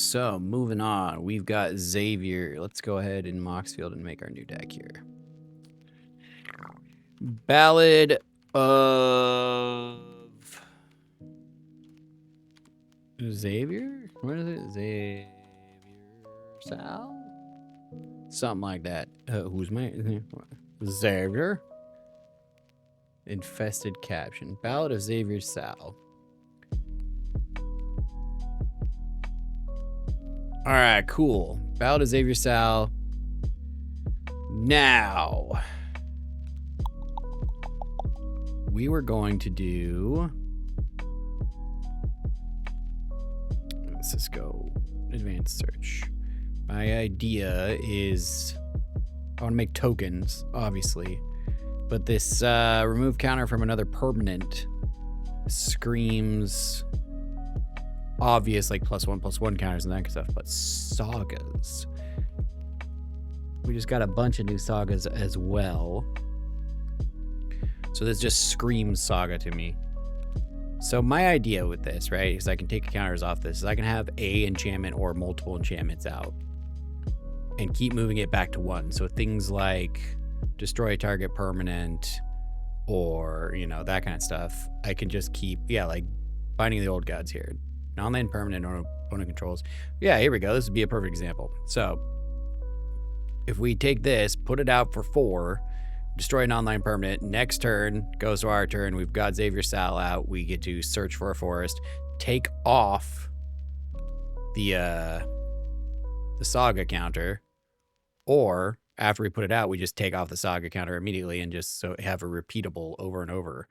So moving on, we've got Xavier. Let's go ahead in Moxfield and make our new deck here. Ballad of Xavier? What is it? Xavier Sal? Something like that. Who's my Xavier? Infested caption. Ballad of Xavier Sal. All right, cool. Ballad of Xavier Sal. Now, we were going to do. Let's just go advanced search. My idea is I want to make tokens, obviously, but this remove counter from another permanent screams obvious, like +1/+1 counters and that kind of stuff, but sagas. We just got a bunch of new sagas as well. So this just screams saga to me. So my idea with this, right, is I can take counters off this, is I can have a enchantment or multiple enchantments out and keep moving it back to 1. So things like destroy a target permanent or, you know, that kind of stuff. I can just keep, like Binding of the Old Gods here. Non-land permanent or opponent controls. Yeah, here we go. This would be a perfect example. So if we take this, put it out for 4, destroy a non-land permanent, next turn goes to our turn. We've got Xavier Sal out. We get to search for a forest, take off the saga counter, or after we put it out, we just take off the saga counter immediately and just so have a repeatable over and over.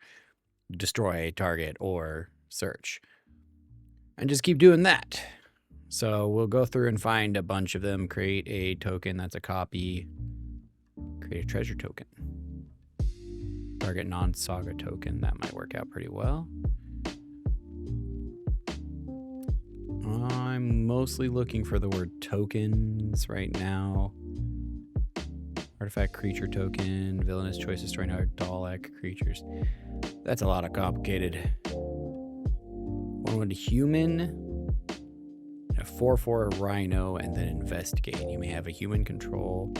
Destroy, target, or search. And just keep doing that. So we'll go through and find a bunch of them, create a token that's a copy, create a treasure token. Target non-saga token, that might work out pretty well. I'm mostly looking for the word tokens right now. Artifact creature token, villainous choice, destroying our Dalek creatures. That's a lot of complicated. 1/1 human, a 4/4 rhino, and then investigate. You may have a human control.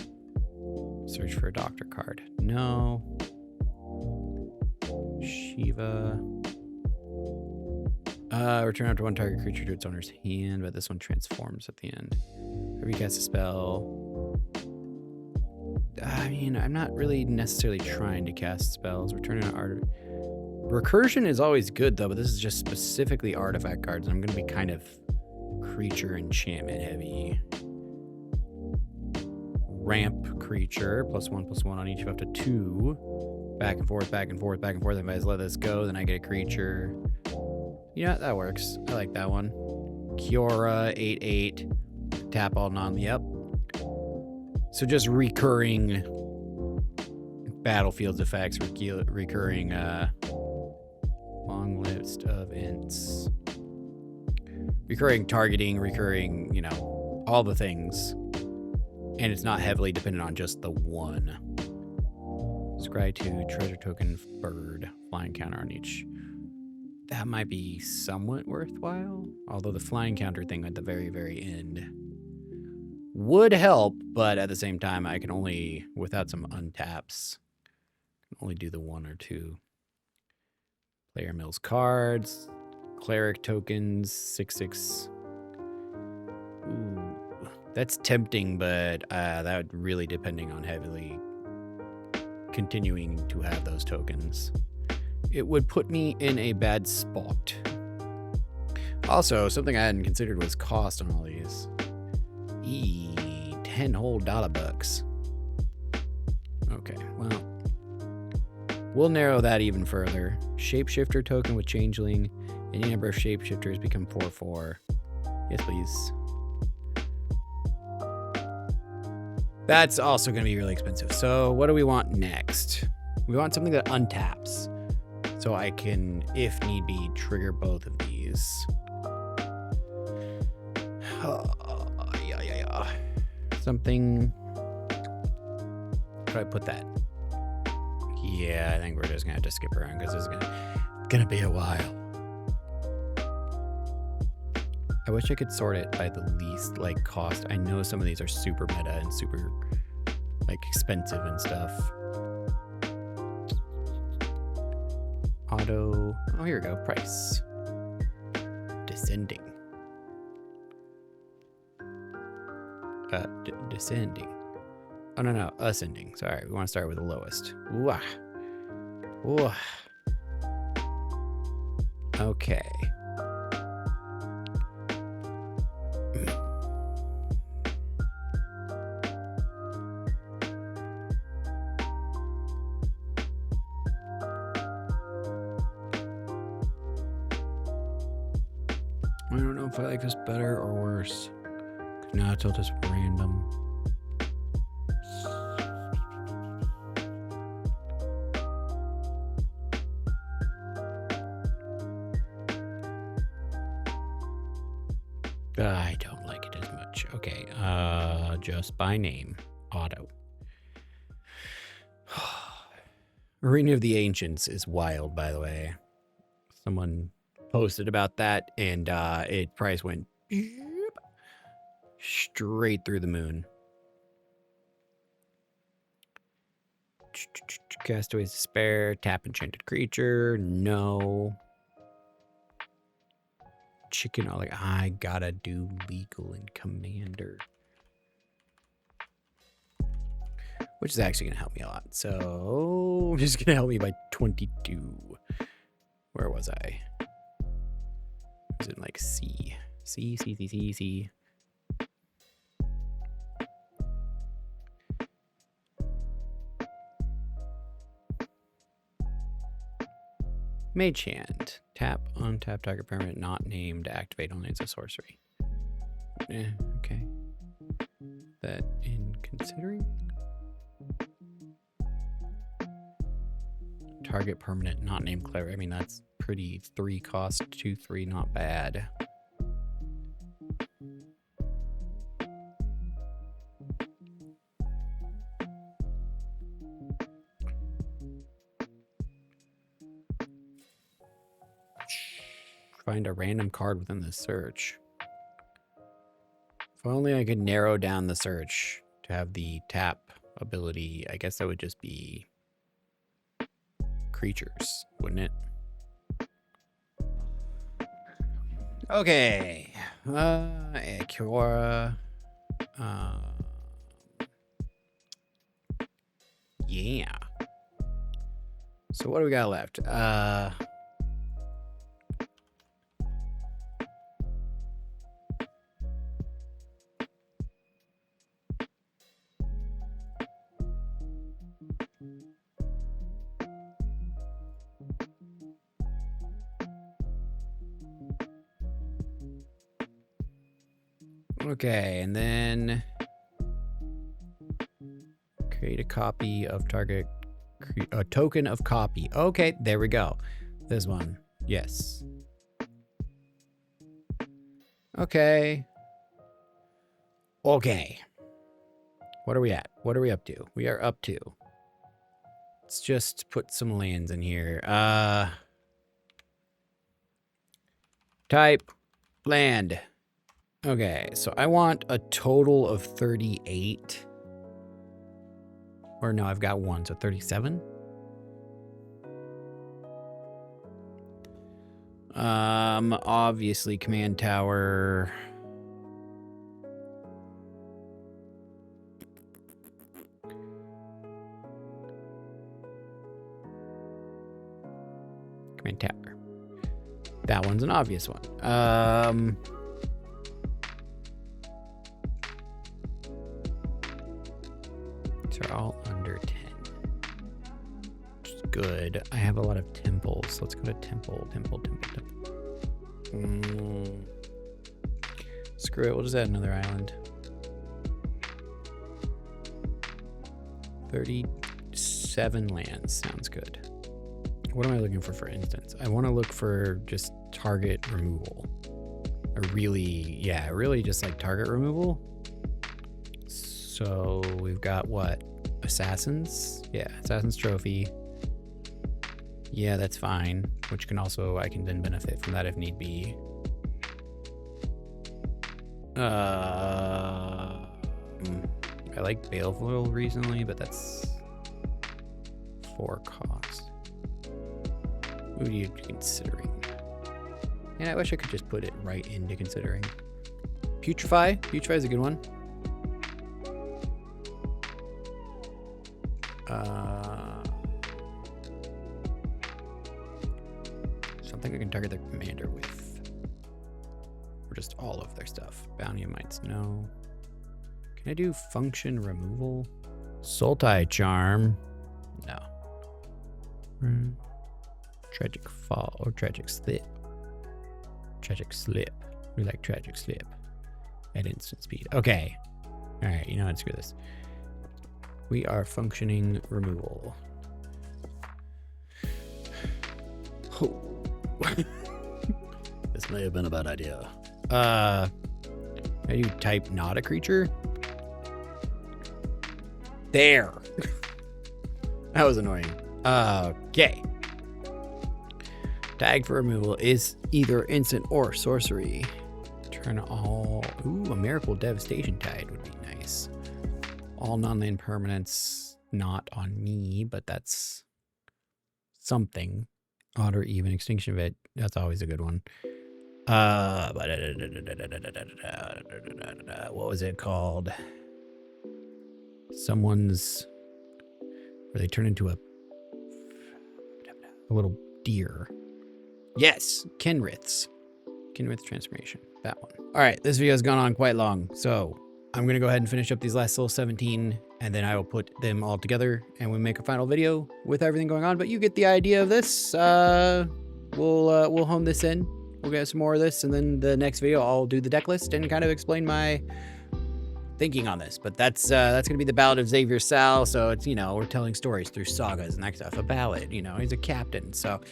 Search for a doctor card. No. Shiva. Return up to 1 target creature to its owner's hand, but this one transforms at the end. Whenever you cast a spell. I mean, I'm not really necessarily trying to cast spells. Return an artifact. Recursion is always good, though, but this is just specifically artifact cards, and I'm going to be kind of creature enchantment heavy. Ramp creature, +1/+1 on each of up to 2. Back and forth, back and forth, back and forth. If I just let this go, then I get a creature. Yeah, that works. I like that one. Kiora, 8/8. Tap all non. Yep. So just recurring battlefields effects, recurring long list of ints, recurring targeting, recurring, you know, all the things. And it's not heavily dependent on just the one. Scry 2, treasure token, bird, flying counter on each. That might be somewhat worthwhile. Although the flying counter thing at the very, very end would help, but at the same time, I can only, without some untaps, can only do the 1 or 2. Player mills cards, cleric tokens, 6/6. Ooh, that's tempting, but that would really depending on heavily continuing to have those tokens. It would put me in a bad spot. Also, something I hadn't considered was cost on all these. 10 whole $bucks. Okay, well, we'll narrow that even further. Shapeshifter token with changeling. Any number of shapeshifters become 4/4. Yes, please. That's also going to be really expensive. So what do we want next? We want something that untaps. So I can, if need be, trigger both of these. Something. Where do I put that? Yeah, I think we're just gonna have to skip around because it's gonna be a while. I wish I could sort it by the least like cost. I know some of these are super meta and super like expensive and stuff. Auto. Oh, here we go. Price. Descending. Descending. Oh, no. Ascending. Sorry. We want to start with the lowest. Ooh. Ooh. Okay. I don't know if I like this better or worse. Now it's all just random. I don't like it as much. Okay, just by name. Auto. Arena of the Ancients is wild, by the way. Someone posted about that, and it price went straight through the moon. Castaway's Despair, tap enchanted creature, no. Chicken, like I gotta do legal and commander, which is actually gonna help me a lot. So I'm just gonna help me by 22. Where was I? Was it like C? C. Mage Hand. Tap, untap target permanent not named, activate only as a sorcery. Okay. That in considering? Target permanent not named cleric. I mean, that's pretty 3 cost, 2/3, not bad. Find a random card within the search. If only I could narrow down the search to have the tap ability. I guess that would just be creatures, wouldn't it? Okay. Kiora. Yeah. So what do we got left? Okay, and then create a copy of target, a token of copy. Okay, there we go. This one, yes. Okay. Okay. What are we at? What are we up to? We are up to. Let's just put some lands in here. Type land. Okay, so I want a total of 38. Or no, I've got 1, so 37. Obviously command tower. Command tower. That one's an obvious one. These are all under 10. Which is good. I have a lot of temples. Let's go to temple. Screw it. We'll just add another island. 37 lands. Sounds good. What am I looking for instance? I want to look for just target removal. Really just like target removal. So we've got what? Assassins? Yeah, Assassin's Trophy. Yeah, that's fine. Which can also, I can then benefit from that if need be. I like Baleful recently, but that's 4 cost. What are you considering? And I wish I could just put it right into considering. Putrefy. Putrefy is a good one. Something I can target their commander with. Or just all of their stuff. Bounty Mites, no. Can I do function removal? Sultai Charm. No. Tragic Fall or Tragic Slip. Tragic Slip. We like Tragic Slip. At instant speed. Okay. Alright, you know what? Screw this. We are functioning removal. Oh. This may have been a bad idea. I do type not a creature. There. That was annoying. Okay. Tag for removal is either instant or sorcery. Turn all... Ooh, a Miracle Devastation Tide would be nice. All non-land permanents not on me, but that's something. Odd or even. Extinction Event, that's always a good one. What was it called? Someone's... Where they turn into a little deer. Yes, Kenrith's. Kenrith Transformation. That one. All right, this video has gone on quite long, so I'm going to go ahead and finish up these last little 17, and then I will put them all together, and we'll make a final video with everything going on, but you get the idea of this. We'll hone this in. We'll get some more of this, and then the next video, I'll do the deck list and kind of explain my thinking on this. But that's going to be the Ballad of Xavier Sal, so it's, you know, we're telling stories through sagas and that stuff. A ballad, you know, he's a captain, so...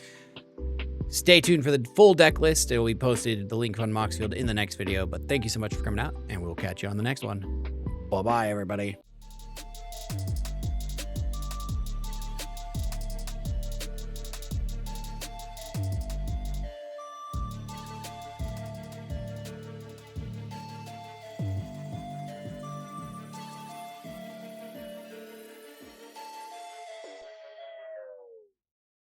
Stay tuned for the full deck list. It will be posted, the link on Moxfield, in the next video. But thank you so much for coming out, and we'll catch you on the next one. Bye-bye, everybody.